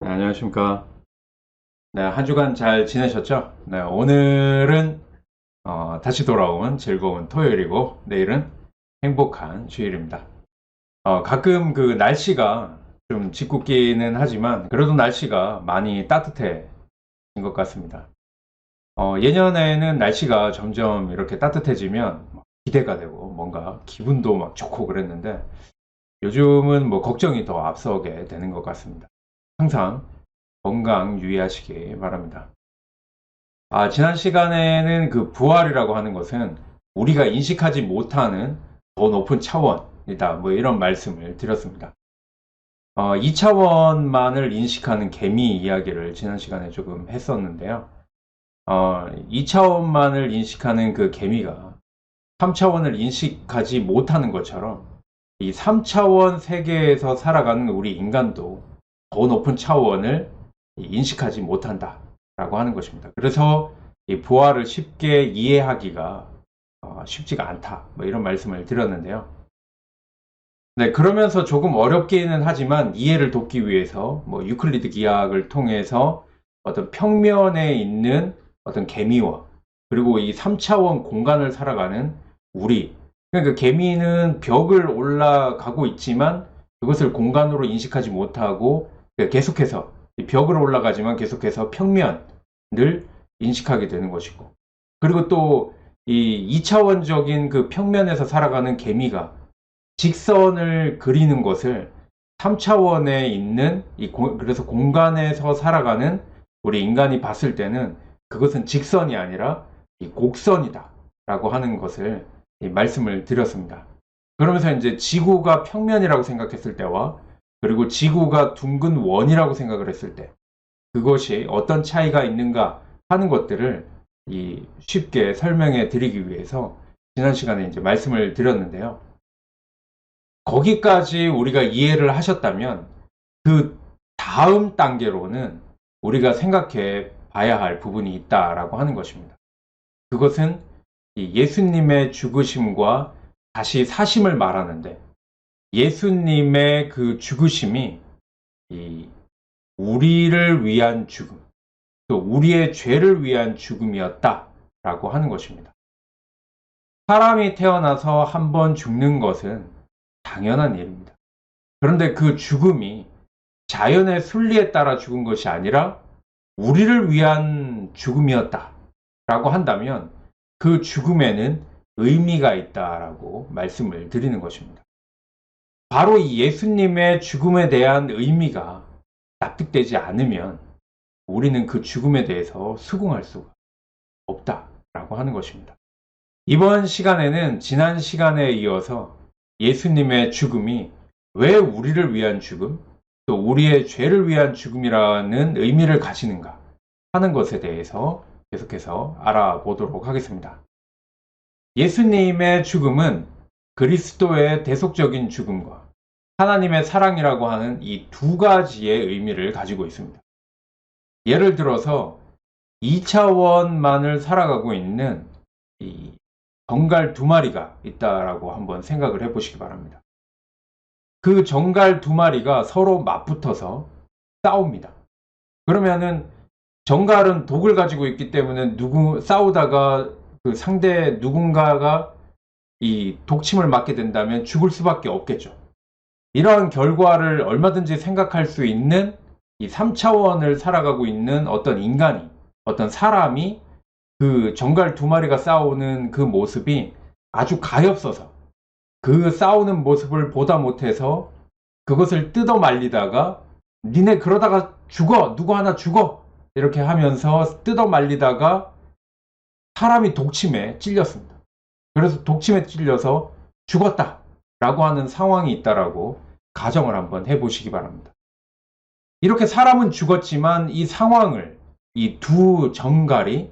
네, 안녕하십니까. 네, 한 주간 잘 지내셨죠? 네, 오늘은 다시 돌아온 즐거운 토요일이고 내일은 행복한 주일입니다. 가끔 그 날씨가 좀 짓궂기는 하지만 그래도 날씨가 많이 따뜻해진 것 같습니다. 예년에는 날씨가 점점 이렇게 따뜻해지면 막 기대가 되고 뭔가 기분도 막 좋고 그랬는데 요즘은 뭐 걱정이 더 앞서게 되는 것 같습니다. 항상 건강 유의하시기 바랍니다. 지난 시간에는 그 부활이라고 하는 것은 우리가 인식하지 못하는 더 높은 차원이다. 뭐 이런 말씀을 드렸습니다. 2차원만을 인식하는 개미 이야기를 지난 시간에 조금 했었는데요. 2차원만을 인식하는 그 개미가 3차원을 인식하지 못하는 것처럼 이 3차원 세계에서 살아가는 우리 인간도 더 높은 차원을 인식하지 못한다라고 하는 것입니다. 그래서 이 부활을 쉽게 이해하기가 쉽지가 않다. 뭐 이런 말씀을 드렸는데요. 네, 그러면서 조금 어렵기는 하지만 이해를 돕기 위해서 뭐 유클리드 기하학을 통해서 어떤 평면에 있는 어떤 개미와 그리고 이 3차원 공간을 살아가는 우리, 그러니까 개미는 벽을 올라가고 있지만 그것을 공간으로 인식하지 못하고 계속해서 벽을 올라가지만 계속해서 평면을 인식하게 되는 것이고, 그리고 또 이 2차원적인 그 평면에서 살아가는 개미가 직선을 그리는 것을 3차원에 있는 그래서 공간에서 살아가는 우리 인간이 봤을 때는 그것은 직선이 아니라 이 곡선이다 라고 하는 것을 말씀을 드렸습니다. 그러면서 이제 지구가 평면이라고 생각했을 때와 그리고 지구가 둥근 원이라고 생각을 했을 때 그것이 어떤 차이가 있는가 하는 것들을 쉽게 설명해 드리기 위해서 지난 시간에 이제 말씀을 드렸는데요. 거기까지 우리가 이해를 하셨다면 그 다음 단계로는 우리가 생각해 봐야 할 부분이 있다라고 하는 것입니다. 그것은 예수님의 죽으심과 다시 사심을 말하는데 예수님의 그 죽으심이 우리를 위한 죽음, 또 우리의 죄를 위한 죽음이었다라고 하는 것입니다. 사람이 태어나서 한 번 죽는 것은 당연한 일입니다. 그런데 그 죽음이 자연의 순리에 따라 죽은 것이 아니라 우리를 위한 죽음이었다라고 한다면 그 죽음에는 의미가 있다라고 말씀을 드리는 것입니다. 바로 이 예수님의 죽음에 대한 의미가 납득되지 않으면 우리는 그 죽음에 대해서 수긍할 수가 없다라고 하는 것입니다. 이번 시간에는 지난 시간에 이어서 예수님의 죽음이 왜 우리를 위한 죽음, 또 우리의 죄를 위한 죽음이라는 의미를 가지는가 하는 것에 대해서 계속해서 알아보도록 하겠습니다. 예수님의 죽음은 그리스도의 대속적인 죽음과 하나님의 사랑이라고 하는 이 두 가지의 의미를 가지고 있습니다. 예를 들어서 2차원만을 살아가고 있는 이 정갈 두 마리가 있다라고 한번 생각을 해보시기 바랍니다. 그 정갈 두 마리가 서로 맞붙어서 싸웁니다. 그러면은 정갈은 독을 가지고 있기 때문에 싸우다가 그 상대 누군가가 이 독침을 맞게 된다면 죽을 수밖에 없겠죠. 이러한 결과를 얼마든지 생각할 수 있는 이 3차원을 살아가고 있는 어떤 인간이, 어떤 사람이 그 정갈 두 마리가 싸우는 그 모습이 아주 가엾어서 그 싸우는 모습을 보다 못해서 그것을 뜯어 말리다가 니네 그러다가 죽어, 누구 하나 죽어 이렇게 하면서 뜯어 말리다가 사람이 독침에 찔렸습니다. 그래서 독침에 찔려서 죽었다 라고 하는 상황이 있다라고 가정을 한번 해보시기 바랍니다. 이렇게 사람은 죽었지만 이 상황을 이 두 정갈이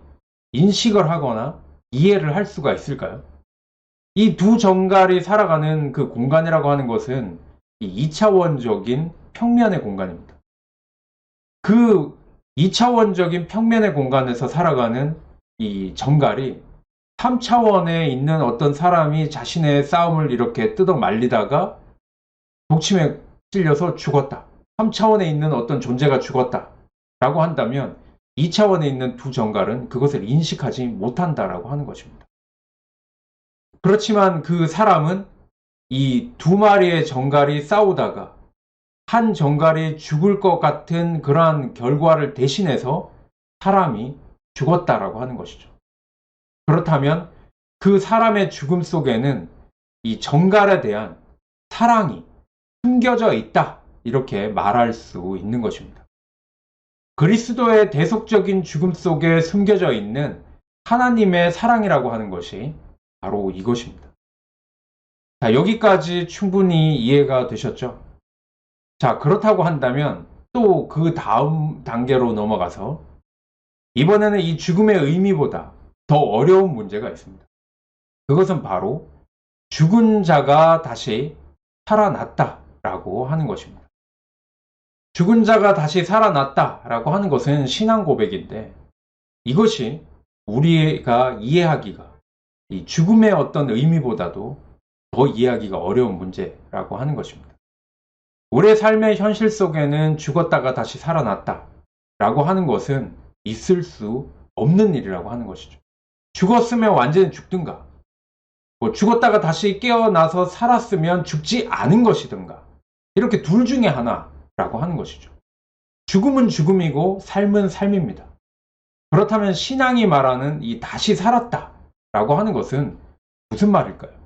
인식을 하거나 이해를 할 수가 있을까요? 이 두 정갈이 살아가는 그 공간이라고 하는 것은 이 2차원적인 평면의 공간입니다. 그 2차원적인 평면의 공간에서 살아가는 이 정갈이 3차원에 있는 어떤 사람이 자신의 싸움을 이렇게 뜯어 말리다가 독침에 찔려서 죽었다 3차원에 있는 어떤 존재가 죽었다라고 한다면 2차원에 있는 두 정갈은 그것을 인식하지 못한다라고 하는 것입니다. 그렇지만 그 사람은 이 두 마리의 정갈이 싸우다가 한 정갈이 죽을 것 같은 그러한 결과를 대신해서 사람이 죽었다라고 하는 것이죠. 그렇다면 그 사람의 죽음 속에는 이 정갈에 대한 사랑이 숨겨져 있다, 이렇게 말할 수 있는 것입니다. 그리스도의 대속적인 죽음 속에 숨겨져 있는 하나님의 사랑이라고 하는 것이 바로 이것입니다. 자, 여기까지 충분히 이해가 되셨죠? 자, 그렇다고 한다면 또 그 다음 단계로 넘어가서 이번에는 이 죽음의 의미보다 더 어려운 문제가 있습니다. 그것은 바로 죽은 자가 다시 살아났다라고 하는 것입니다. 죽은 자가 다시 살아났다라고 하는 것은 신앙 고백인데, 이것이 우리가 이해하기가 이 죽음의 어떤 의미보다도 더 이해하기가 어려운 문제라고 하는 것입니다. 우리의 삶의 현실 속에는 죽었다가 다시 살아났다라고 하는 것은 있을 수 없는 일이라고 하는 것이죠. 죽었으면 완전히 죽든가, 죽었다가 다시 깨어나서 살았으면 죽지 않은 것이든가, 이렇게 둘 중에 하나라고 하는 것이죠. 죽음은 죽음이고 삶은 삶입니다. 그렇다면 신앙이 말하는 이 다시 살았다라고 하는 것은 무슨 말일까요?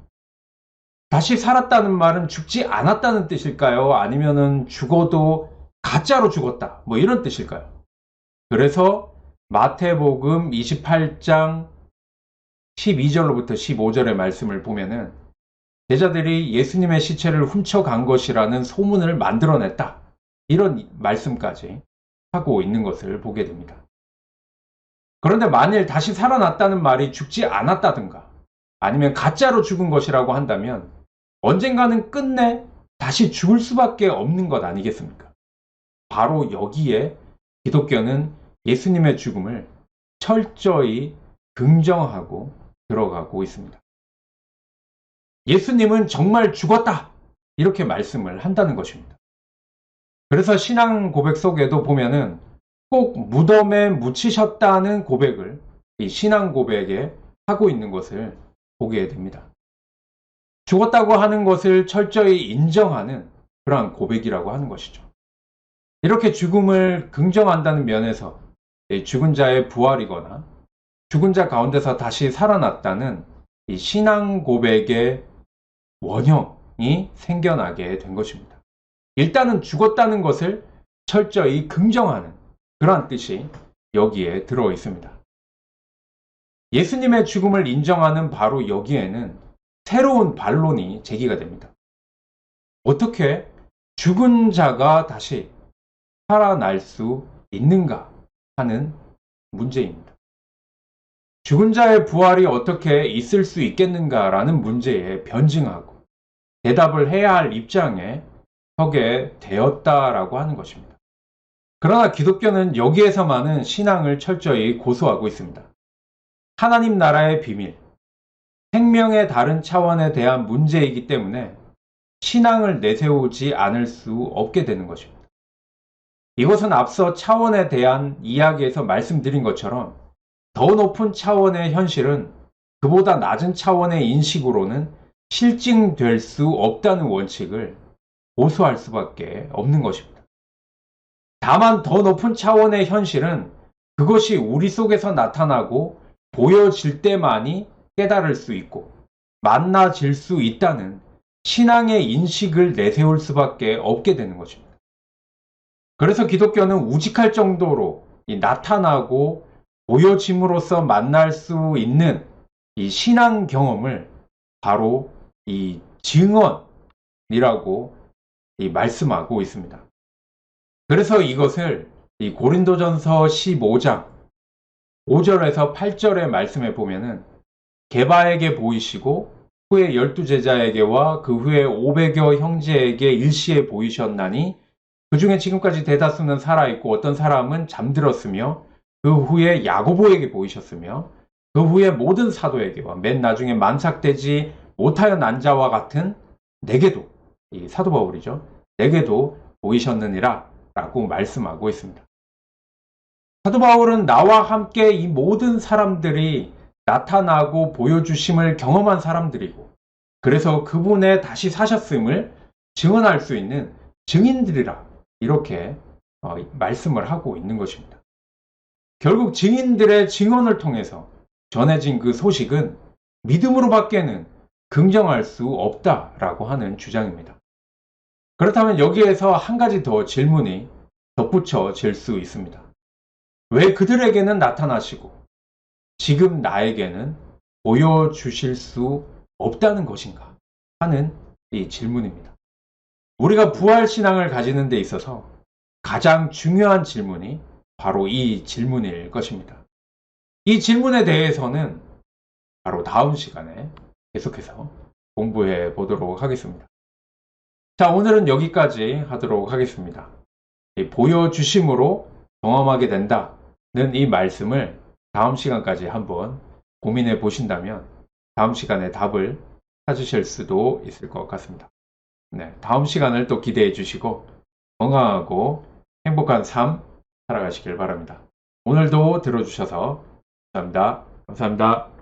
다시 살았다는 말은 죽지 않았다는 뜻일까요? 아니면은 죽어도 가짜로 죽었다, 이런 뜻일까요? 그래서 마태복음 28장 12절로부터 15절의 말씀을 보면은 제자들이 예수님의 시체를 훔쳐간 것이라는 소문을 만들어냈다, 이런 말씀까지 하고 있는 것을 보게 됩니다. 그런데 만일 다시 살아났다는 말이 죽지 않았다든가 아니면 가짜로 죽은 것이라고 한다면 언젠가는 끝내 다시 죽을 수밖에 없는 것 아니겠습니까? 바로 여기에 기독교는 예수님의 죽음을 철저히 긍정하고 들어가고 있습니다. 예수님은 정말 죽었다, 이렇게 말씀을 한다는 것입니다. 그래서 신앙 고백 속에도 보면은 꼭 무덤에 묻히셨다는 고백을 이 신앙 고백에 하고 있는 것을 보게 됩니다. 죽었다고 하는 것을 철저히 인정하는 그러한 고백이라고 하는 것이죠. 이렇게 죽음을 긍정한다는 면에서 죽은 자의 부활이거나 죽은 자 가운데서 다시 살아났다는 이 신앙 고백의 원형이 생겨나게 된 것입니다. 일단은 죽었다는 것을 철저히 긍정하는 그러한 뜻이 여기에 들어 있습니다. 예수님의 죽음을 인정하는 바로 여기에는 새로운 반론이 제기가 됩니다. 어떻게 죽은 자가 다시 살아날 수 있는가 하는 문제입니다. 죽은 자의 부활이 어떻게 있을 수 있겠는가라는 문제에 변증하고 대답을 해야 할 입장에 서게 되었다라고 하는 것입니다. 그러나 기독교는 여기에서만은 신앙을 철저히 고수하고 있습니다. 하나님 나라의 비밀, 생명의 다른 차원에 대한 문제이기 때문에 신앙을 내세우지 않을 수 없게 되는 것입니다. 이것은 앞서 차원에 대한 이야기에서 말씀드린 것처럼 더 높은 차원의 현실은 그보다 낮은 차원의 인식으로는 실증될 수 없다는 원칙을 고수할 수밖에 없는 것입니다. 다만 더 높은 차원의 현실은 그것이 우리 속에서 나타나고 보여질 때만이 깨달을 수 있고 만나질 수 있다는 신앙의 인식을 내세울 수밖에 없게 되는 것입니다. 그래서 기독교는 우직할 정도로 나타나고 보여짐으로써 만날 수 있는 이 신앙 경험을 바로 이 증언이라고 말씀하고 있습니다. 그래서 이것을 이 고린도전서 15장 5절에서 8절의 말씀에 보면은 게바에게 보이시고 후에 12제자에게와 그 후에 500여 형제에게 일시에 보이셨나니 그 중에 지금까지 대다수는 살아있고 어떤 사람은 잠들었으며 그 후에 야고보에게 보이셨으며 그 후에 모든 사도에게와 맨 나중에 만삭되지 못하여 난 자와 같은 내게도, 이 사도 바울이죠, 내게도 보이셨느니라 라고 말씀하고 있습니다. 사도 바울은 나와 함께 이 모든 사람들이 나타나고 보여주심을 경험한 사람들이고, 그래서 그분의 다시 사셨음을 증언할 수 있는 증인들이라 이렇게 말씀을 하고 있는 것입니다. 결국 증인들의 증언을 통해서 전해진 그 소식은 믿음으로 밖에는 긍정할 수 없다라고 하는 주장입니다. 그렇다면 여기에서 한 가지 더 질문이 덧붙여질 수 있습니다. 왜 그들에게는 나타나시고 지금 나에게는 보여주실 수 없다는 것인가 하는 이 질문입니다. 우리가 부활신앙을 가지는 데 있어서 가장 중요한 질문이 바로 이 질문일 것입니다. 이 질문에 대해서는 바로 다음 시간에 계속해서 공부해 보도록 하겠습니다. 자, 오늘은 여기까지 하도록 하겠습니다. 보여주심으로 경험하게 된다는 이 말씀을 다음 시간까지 한번 고민해 보신다면 다음 시간에 답을 찾으실 수도 있을 것 같습니다. 네, 다음 시간을 또 기대해 주시고 건강하고 행복한 삶 살아가시길 바랍니다. 오늘도 들어주셔서 감사합니다. 감사합니다.